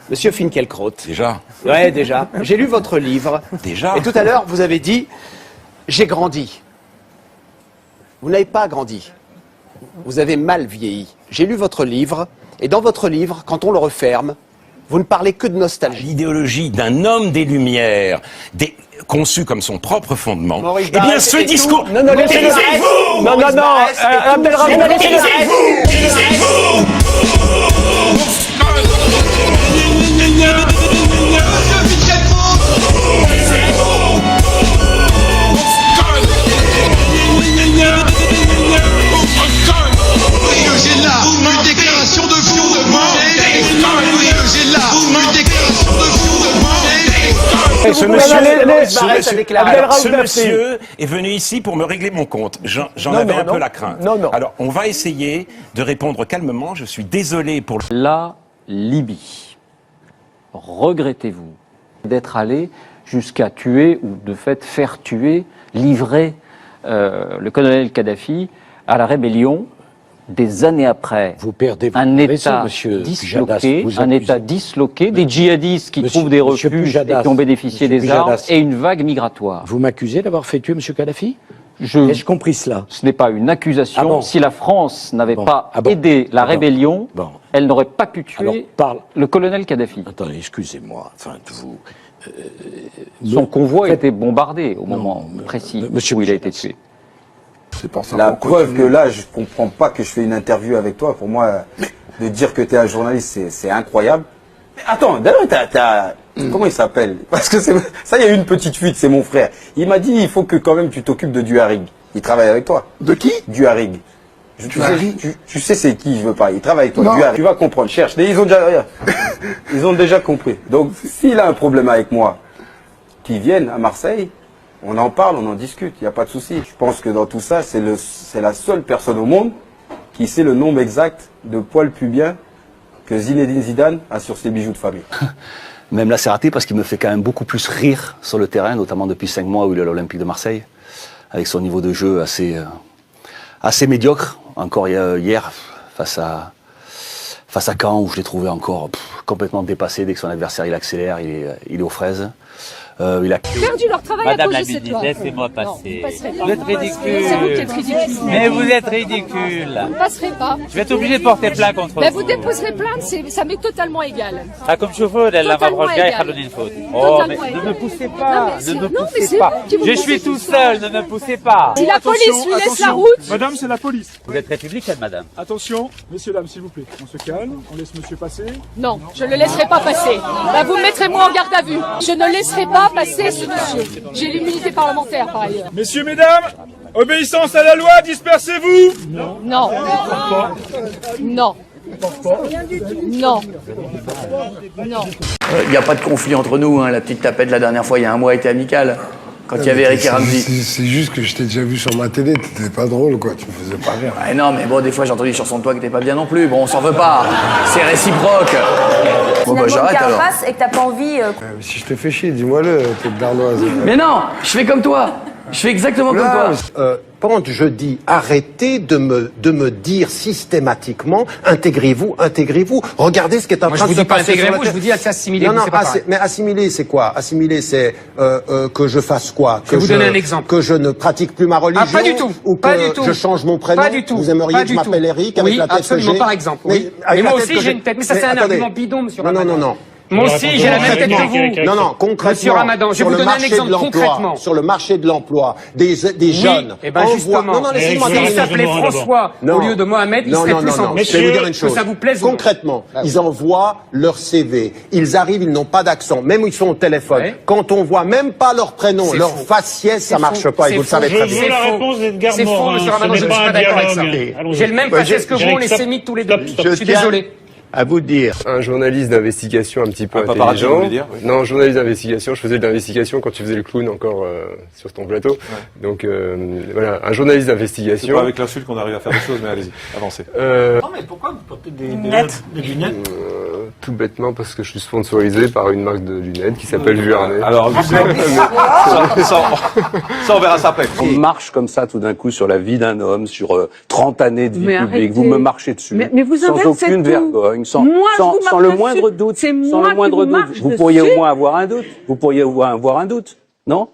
Monsieur Finkielkraut. Déjà? Ouais, déjà. J'ai lu votre livre. Déjà? Et tout à l'heure, vous avez dit « J'ai grandi ». Vous n'avez pas grandi. Vous avez mal vieilli. J'ai lu votre livre, et dans votre livre, quand on le referme, vous ne parlez que de nostalgie. L'idéologie d'un homme des Lumières, conçu comme son propre fondement. Maurice Eh bien, Barrès ce et discours... tout. Non, non, laissez-le. Taisez-vous! Non, non, non. Abdelrahman, Taisez-vous! Taisez-vous! Une déclaration de fondement. Une déclaration de fondement. Ce monsieur est venu ici pour me régler mon compte. J'en avais un peu la crainte. Alors, on va essayer de répondre calmement. Je suis désolé pour... La Libye. Regrettez-vous d'être allé jusqu'à tuer, ou de fait faire tuer, livrer le colonel Kadhafi à la rébellion des années après? Vous perdez un État monsieur disloqué, Pujadas, un État disloqué, des djihadistes qui trouvent des refuges Pujadas, et qui ont bénéficié des Pujadas. armes, et une vague migratoire. Vous m'accusez d'avoir fait tuer monsieur Kadhafi? Ai-je compris cela? Ce n'est pas une accusation. Ah bon? Si la France n'avait pas Ah bon? aidé la Ah bon? rébellion, Bon. elle n'aurait pas pu tuer Alors, parle. le colonel Kadhafi. Attendez, excusez-moi. Enfin, vous... Son convoi était bombardé au moment précis où il a été tué. La preuve que là, je comprends pas que je fais une interview avec toi. Pour moi, de dire que tu es un journaliste, c'est incroyable. Mais attends, d'ailleurs, comment il s'appelle? Parce que ça, il y a eu une petite fuite, c'est mon frère. Il m'a dit, il faut que quand même tu t'occupes de Duharig. Il travaille avec toi. De qui? Duharig. Tu sais c'est qui je veux pas. Il travaille avec toi. Duharig. Tu vas comprendre. Cherche. Ils ont déjà compris. Donc, s'il a un problème avec moi, qu'il vienne à Marseille. On en parle, on en discute, il n'y a pas de souci. Je pense que dans tout ça, c'est la seule personne au monde qui sait le nombre exact de poils pubiens que Zinedine Zidane a sur ses bijoux de famille. Même là, c'est raté parce qu'il me fait quand même beaucoup plus rire sur le terrain, notamment depuis 5 mois où il est à l'Olympique de Marseille, avec son niveau de jeu assez médiocre. Encore hier, face à Caen, où je l'ai trouvé encore complètement dépassé. Dès que son adversaire il accélère, il est aux fraises. Il a perdu leur travail Madame à cause de cette loi. laissez-moi passer. Non, Vous êtes ridicule. C'est vous qui êtes ridicule. Mais vous êtes ridicule. Vous ne passerez pas. Je vais être obligé de porter plainte contre Mais vous. vous déposerez plainte, ça m'est totalement égal. comme شوفوا لما بروح جاي خلوني نفوت. Oh mais ne me poussez pas, ne me poussez pas. Je suis tout seul, ne me poussez pas. Si la police lui laisse la route. Madame, c'est la police. Vous êtes républicaine, madame. Attention, messieurs, dames, s'il vous plaît. On se calme, on laisse monsieur passer. Non, je ne le laisserai pas passer. Bah, vous me mettrez moi en garde à vue. Je ne laisserai pas passer ce monsieur. J'ai l'immunité parlementaire par ailleurs. Messieurs, mesdames, obéissance à la loi, dispersez-vous. Non. Non. Non. Non. Non. Il n'y a pas de conflit entre nous, hein. La petite tapette la dernière fois, il y a un mois, était amicale. Quand il y avait Eric et Ramsey. C'est juste que je t'ai déjà vu sur ma télé, t'étais pas drôle, quoi, tu me faisais pas rire. Ah non, mais bon, des fois j'ai entendu des chansons de toi qui t'étais pas bien non plus. Bon, on s'en veut pas. C'est réciproque. Bon, bah j'arrête alors. Et que t'as pas envie. Si je te fais chier, dis-moi-le, t'es bernoise. Mais non, je fais comme toi. Je fais exactement comme toi. Quand je dis arrêtez de me dire systématiquement intégrez-vous. Regardez ce qui est en train de se passer. Je vous dis pas intégrez-vous, je vous dis assimiler. Non, mais assimiler, c'est quoi? Assimiler, c'est que je fasse quoi? Je vais vous donner un exemple. Que je ne pratique plus ma religion. Ah, pas du tout. Ou que Pas du tout. je change mon prénom. Pas du tout. Vous aimeriez que je m'appelle Eric avec la tête que j'ai? Absolument, par exemple. Oui. Mais moi aussi j'ai une tête. Mais ça c'est un argument bidon, monsieur Ramadan. Non. Moi aussi, j'ai la même tête que vous. Non, concrètement. Monsieur Ramadan, je vais vous donner un exemple concrètement. Sur le marché de l'emploi, des jeunes. Eh ben justement. Non, laissez-moi s'il s'appelait François au lieu de Mohamed, il serait plus en je vais vous dire une chose. Que ça vous plaise concrètement, ils envoient leur CV. Ils arrivent, ils n'ont pas d'accent. Même ils sont au téléphone. Ouais. Quand on voit même pas leur prénom, leur faciès, ça marche pas. Et vous le savez très bien. C'est faux, monsieur Ramadan, je ne suis pas d'accord avec ça. J'ai le même faciès que vous, on est sémites tous les deux. Je suis désolé. À vous de dire. Un journaliste d'investigation un petit peu intelligent. Non, journaliste d'investigation. Je faisais de l'investigation quand tu faisais le clown encore sur ton plateau. Ouais. Donc voilà, un journaliste d'investigation. C'est pas avec l'insulte qu'on arrive à faire des choses, mais allez-y, avancez. Non, mais pourquoi vous portez des lunettes? tout bêtement parce que je suis sponsorisé par une marque de lunettes qui s'appelle Vuarnet. Alors, ça, on verra ça après. On marche comme ça tout d'un coup sur la vie d'un homme, sur 30 années de vie publique. Vous me marchez dessus, mais vous sans aucune vergogne, sans le moindre doute. Sans le moindre doute. Vous pourriez au moins avoir un doute. Vous pourriez au moins avoir un doute, non?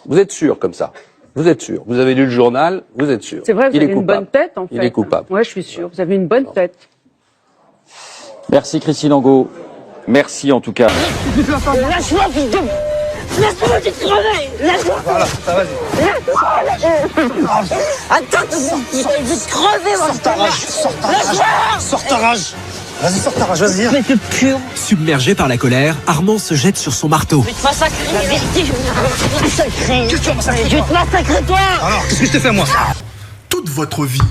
Vous êtes sûr comme ça? Vous êtes sûr? Vous avez lu le journal? Vous êtes sûr? C'est vrai, vous avez une bonne tête, en fait. Il est coupable. Ouais, je suis sûr. Vous avez une bonne tête. Merci Christine Angot. Merci en tout cas. Lâche-moi, fils de... Laisse-moi te crever. Laisse-moi. Voilà, ça vas-y. Attends, je vais te crever, mon... Sors ta rage, sors ta rage. Sors ta rage. Vas-y, sors ta rage, vas-y. Mais c'est pur. Submergé par la colère, Armand se jette sur son marteau. Je vais te massacrer, la vérité, je vais te massacrer. Qu'est-ce que tu vas massacrer? Je vais te massacrer, toi. Alors, qu'est-ce que je te fais, moi? Toute votre vie,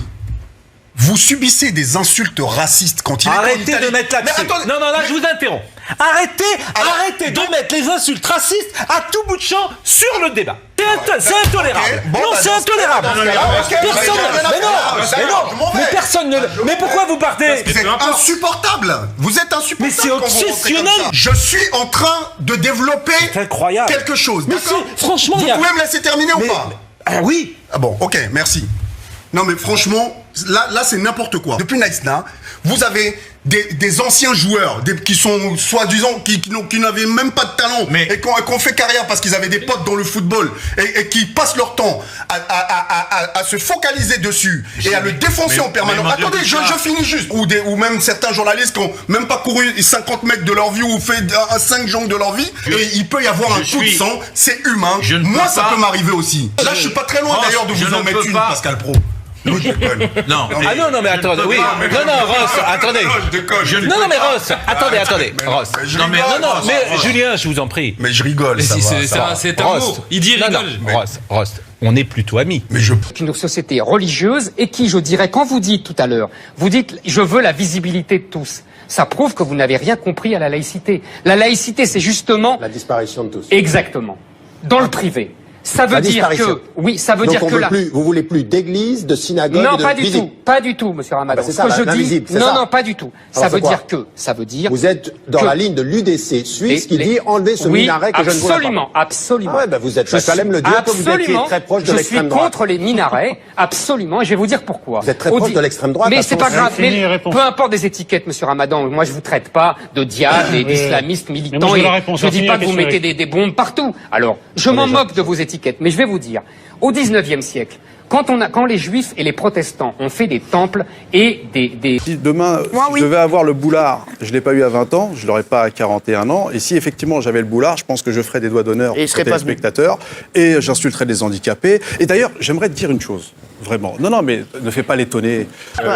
vous subissez des insultes racistes quand il est Arrêtez de mettre l'accent. Non, là, je vous interromps. Arrêtez de mettre les insultes racistes à tout bout de champ sur le débat. C'est intolérable. C'est intolérable. Personne ne... Mais pourquoi vous partez? C'est insupportable. Vous êtes insupportable. Mais c'est obsessionnel. Je suis en train de développer quelque chose. Mais franchement, vous pouvez me laisser terminer ou pas? Ah oui. Ah bon, ok, merci. Non mais franchement, là c'est n'importe quoi. Depuis Nice-Na, vous avez des anciens joueurs qui sont soi-disant, qui n'avaient même pas de talent et qui ont fait carrière parce qu'ils avaient des potes dans le football et qui passent leur temps à se focaliser dessus et à le défoncer en permanence. Attendez, je finis juste. Ou même certains journalistes qui n'ont même pas couru 50 mètres de leur vie ou fait 5 jambes de leur vie et il peut y avoir un coup de sang, c'est humain. Moi ça peut m'arriver aussi. Là je suis pas très loin d'ailleurs de vous en mettre une, Pascal Pro. Non. Mais attendez, oui. Non, Ross, attendez. Non, mais Ross, attendez. Ross. Mais Julien, je vous en prie. Mais je rigole, c'est un mot. Il dit rigole. Ross, on est plutôt amis. Mais une société religieuse et qui, je dirais, quand vous dites tout à l'heure, vous dites, je veux la visibilité de tous. Ça prouve que vous n'avez rien compris à la laïcité. La laïcité, c'est justement... La disparition de tous. Exactement. Dans le privé. Ça veut dire que, oui, ça veut dire que là. Vous voulez plus d'église, de synagogue, non, de pas du tout, pas du tout, monsieur Ramadan. C'est ça, l'invisible, c'est ça. Non, pas du tout. Ça veut dire. Vous êtes dans la ligne de l'UDC suisse qui dit enlever ce minaret que je ne vois pas. Absolument. Ah ouais, vous êtes, je fallait me le dire que vous étiez très proche de l'extrême droite. Je suis contre les minarets, absolument, et je vais vous dire pourquoi. Vous êtes très proche de l'extrême droite. Mais c'est pas grave, peu importe des étiquettes, monsieur Ramadan, moi je vous traite pas de diables et d'islamistes militants et je dis pas que vous mettez des bombes partout. Alors, je m'en moque de vos étiquettes, mais je vais vous dire, au 19e siècle, quand les juifs et les protestants ont fait des temples et des... Si demain, je devais avoir le boulard, je ne l'ai pas eu à 20 ans, je ne l'aurais pas à 41 ans, et si effectivement j'avais le boulard, je pense que je ferais des doigts d'honneur aux téléspectateurs, et j'insulterais des handicapés. Et d'ailleurs, j'aimerais te dire une chose, vraiment. Non, mais ne fais pas l'étonner.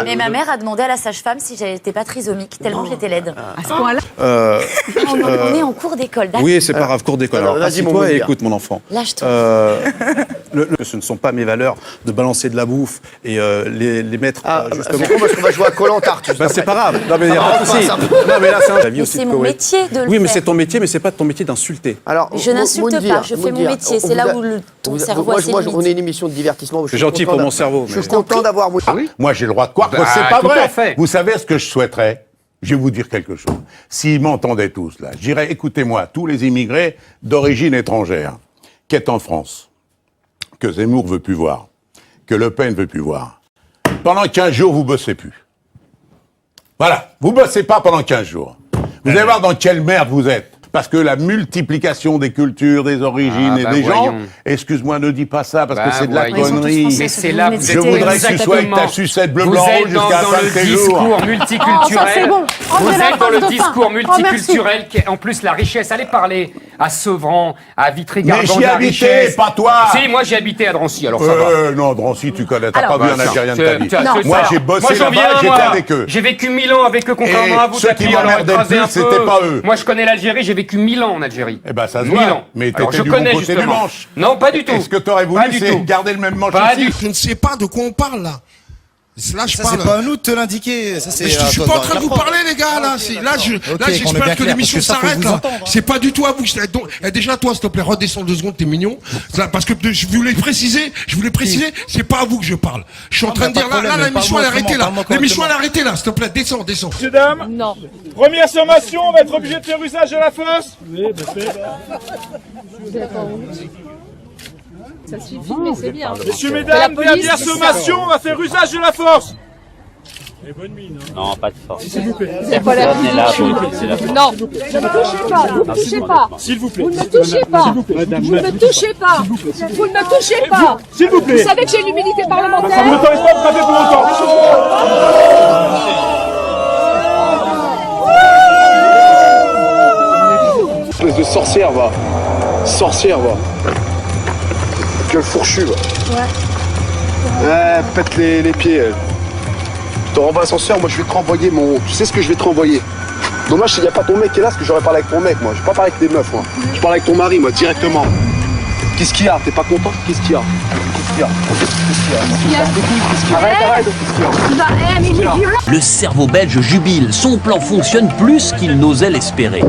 Mais ma mère a demandé à la sage-femme si j'étais pas trisomique, tellement j'étais laide. À ce point-là on est en cours d'école, d'accord? Oui, c'est pas grave, cours d'école. Alors, assieds-toi et écoute, mon enfant. Lâche-toi. Ce ne sont pas mes valeurs de balancer de la bouffe et les mettre justement... C'est con parce qu'on va jouer à Koh-Lanta. C'est pas grave. Non, mais il n'y a pas de souci. Non, mais là, c'est mon métier de le faire. Oui, mais c'est ton métier, mais c'est pas ton métier d'insulter. Alors, je n'insulte pas, je fais mon métier. C'est là où ton cerveau a ses limites. On est une émission de divertissement. C'est gentil pour mon cerveau. Je suis content d'avoir... Moi, j'ai le droit de croire que c'est pas vrai. Vous savez ce que je souhaiterais? Je vais vous dire quelque chose. S'ils m'entendaient tous, là, je dirais, écoutez-moi, tous les immigrés d'origine étrangère, qui est en France, que Zemmour veut plus voir, que Le Pen veut plus voir, pendant 15 jours, vous bossez plus. Voilà. Vous bossez pas pendant 15 jours. Vous allez voir dans quelle merde vous êtes. Parce que la multiplication des cultures, des origines et des gens, excuse-moi, ne dis pas ça parce que c'est de la connerie. Mais c'est là, je voudrais que tu sois avec ta sucette bleu, blanc, rouge jusqu'à la fin de tes jours. Vous êtes dans le discours multiculturel. Vous êtes dans le discours multiculturel qui est en plus la richesse. Allez parler à Sevran, à Vitry-Gargan de la richesse. Mais j'y habitais, pas toi. Si, moi j'ai habité à Drancy, alors ça va. Non, Drancy, tu connais, t'as pas vu un Algérien de ta vie. Moi j'ai bossé là-bas, j'étais avec eux. J'ai vécu 1000 ans avec eux, contrairement à vous. Ceux qui m'emmerdaient le plus, c'était pas eux. Moi je connais l'Algérie, j'ai vécu 1000 ans en Algérie. Eh ben ça se voit. Mais t'étais du bon côté du manche. Non, pas du tout. Est-ce que t'aurais voulu garder le même manche ici? Je ne sais pas de quoi on parle là. Là, je ça, parle. c'est pas à nous de te l'indiquer. Ça, c'est. Je suis pas en train de vous parler, les gars. Là, j'espère que l'émission s'arrête. C'est pas du tout à vous. Déjà, toi, s'il te plaît, redescends 2 secondes. T'es mignon. Parce que je voulais préciser. C'est pas à vous que je parle. Je suis en train de dire là, l'émission elle est arrêtée là. L'émission elle est arrêtée là. S'il te plaît, descends. Messieurs, dames. Non. Première sommation, on va être obligé de faire usage de la force. Ça suffit, mais c'est bien. Messieurs, mesdames, dernière sommation, on va faire usage de la force. Non, pas de force. S'il vous plaît. C'est pas la Non, ne me touchez pas, ne me touchez pas. S'il vous plaît. Vous ne me touchez pas. Vous ne me touchez pas. Vous ne me touchez pas. S'il vous plaît. Vous savez que j'ai l'humilité parlementaire. Ça ne m'autorise pas de frapper pour longtemps. Espèce de sorcière, va. Quelle fourchue, va. Ouais. Pète les pieds. Je te renvoie l'ascenseur, moi je vais te renvoyer Tu sais ce que je vais te renvoyer. Dommage s'il n'y a pas ton mec qui est là, parce que j'aurais parlé avec ton mec, moi. Je pas parler avec des meufs, moi. Je parle avec ton mari, moi, directement. Qu'est-ce qu'il y a? T'es pas content? Qu'est-ce qu'il y a? Arrête. Le cerveau belge jubile. Son plan fonctionne plus qu'il n'osait l'espérer.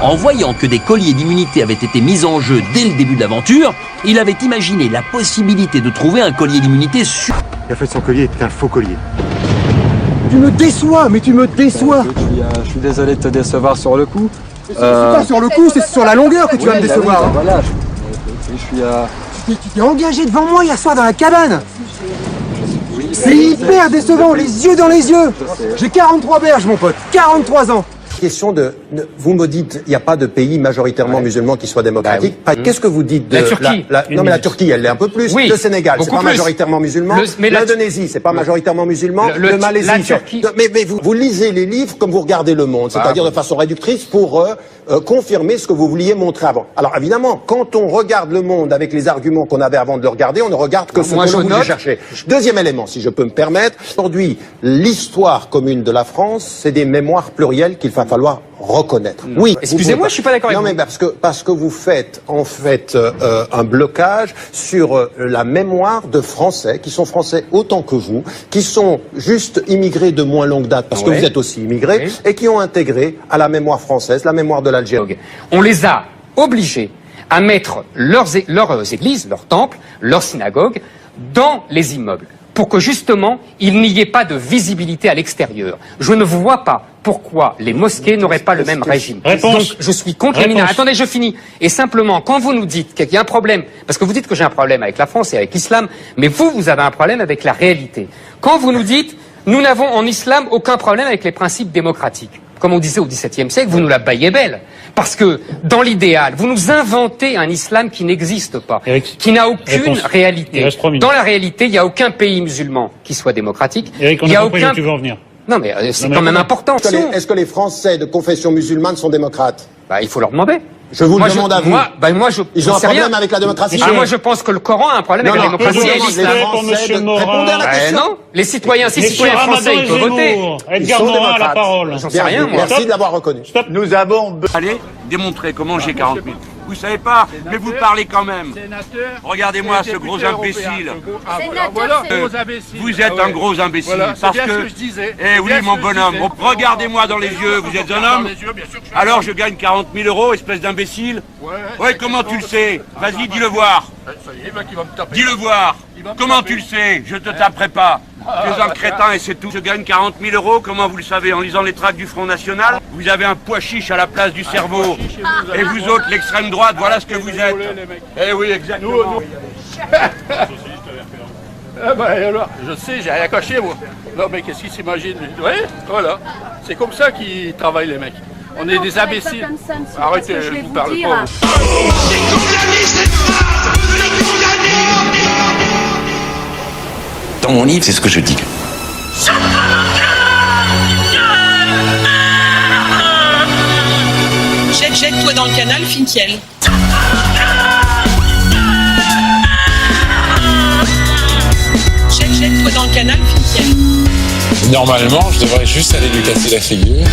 En voyant que des colliers d'immunité avaient été mis en jeu dès le début de l'aventure, il avait imaginé la possibilité de trouver un collier d'immunité sûr. Il a fait son collier, c'était un faux collier. Tu me déçois. Je suis désolé de te décevoir sur le coup. C'est pas sur le coup, c'est sur la longueur que tu vas me décevoir. Voilà. Tu t'es engagé devant moi hier soir dans la cabane. C'est hyper décevant, les yeux dans les yeux. J'ai 43 berges, mon pote, 43 ans. Question vous me dites, il n'y a pas de pays majoritairement musulmans qui soient démocratiques. Qu'est-ce que vous dites de la Turquie? Non, mais la Turquie, elle l'est un peu plus. Oui, le Sénégal, c'est pas majoritairement musulman. L'Indonésie, c'est pas majoritairement musulman. Le Malaisie, la Turquie. Mais vous lisez les livres comme vous regardez Le Monde, c'est-à-dire de façon réductrice pour confirmer ce que vous vouliez montrer avant. Alors évidemment, quand on regarde Le Monde avec les arguments qu'on avait avant de le regarder, on ne regarde que ce que vous voulez chercher. Deuxième élément, si je peux me permettre. Aujourd'hui, l'histoire commune de la France, c'est des mémoires plurielles qu'il va falloir reconnaître. Oui. Excusez-moi, je suis pas d'accord avec vous. Non, mais parce que vous faites en fait un blocage sur la mémoire de Français qui sont Français autant que vous, qui sont juste immigrés de moins longue date parce que vous êtes aussi immigrés et qui ont intégré à la mémoire française la mémoire de l'Algérie. On les a obligés à mettre leurs églises, leurs temples, leurs synagogues dans les immeubles pour que justement il n'y ait pas de visibilité à l'extérieur. Je ne vois pas pourquoi les mosquées n'auraient pas le même régime. Donc je suis contre les mineurs. Attendez, je finis. Et simplement, quand vous nous dites qu'il y a un problème, parce que vous dites que j'ai un problème avec la France et avec l'islam, mais vous avez un problème avec la réalité. Quand vous nous dites, nous n'avons en islam aucun problème avec les principes démocratiques. Comme on disait au XVIIe siècle, vous nous la baillez belle. Parce que, dans l'idéal, vous nous inventez un islam qui n'existe pas, qui n'a aucune réalité. Dans la réalité, il n'y a aucun pays musulman qui soit démocratique. Eric, on a compris où tu veux en venir. Non, mais c'est quand même important. Est-ce que les Français de confession musulmane sont démocrates? Il faut leur demander. Je vous le demande à vous. Ils ont un problème avec la démocratie. Moi, je pense que le Coran a un problème avec la démocratie et l'islam. Répondez à la question. Non, les citoyens, si citoyens français, ils peuvent voter. Edgar Morin a la parole. J'en sais rien, moi. Merci de l'avoir reconnu. Nous avons... Allez, démontrer comment j'ai 40 000. Vous savez pas, mais vous parlez quand même. Regardez-moi ce gros imbécile. Vous êtes un gros imbécile. Parce que... Eh oui, mon bonhomme, regardez-moi dans les yeux, vous êtes un homme. Alors je gagne 40 000 euros, espèce d'imbécile. Ouais, comment tu le sais? Vas-y, dis-le voir. Dis-le voir. Comment tu le sais? Je te taperai pas. Tu es un crétin et c'est tout. Je gagne 40 000 euros, comment vous le savez? En lisant les tracts du Front National. Vous avez un pois chiche à la place du cerveau. Et vous autres, l'extrême droite, voilà ce que vous êtes. Eh oui, exactement. Alors, je sais, j'ai rien caché, moi. Non, mais qu'est-ce qu'ils s'imaginent? Oui, voilà. C'est comme ça qu'ils travaillent, les mecs. On est des imbéciles. Arrêtez, je vous parle pas. Dans mon livre, c'est ce que je dis. Jette-toi dans le canal, Finkiel. Jette-toi dans le canal, Finkiel. Normalement, je devrais juste aller lui casser la figure.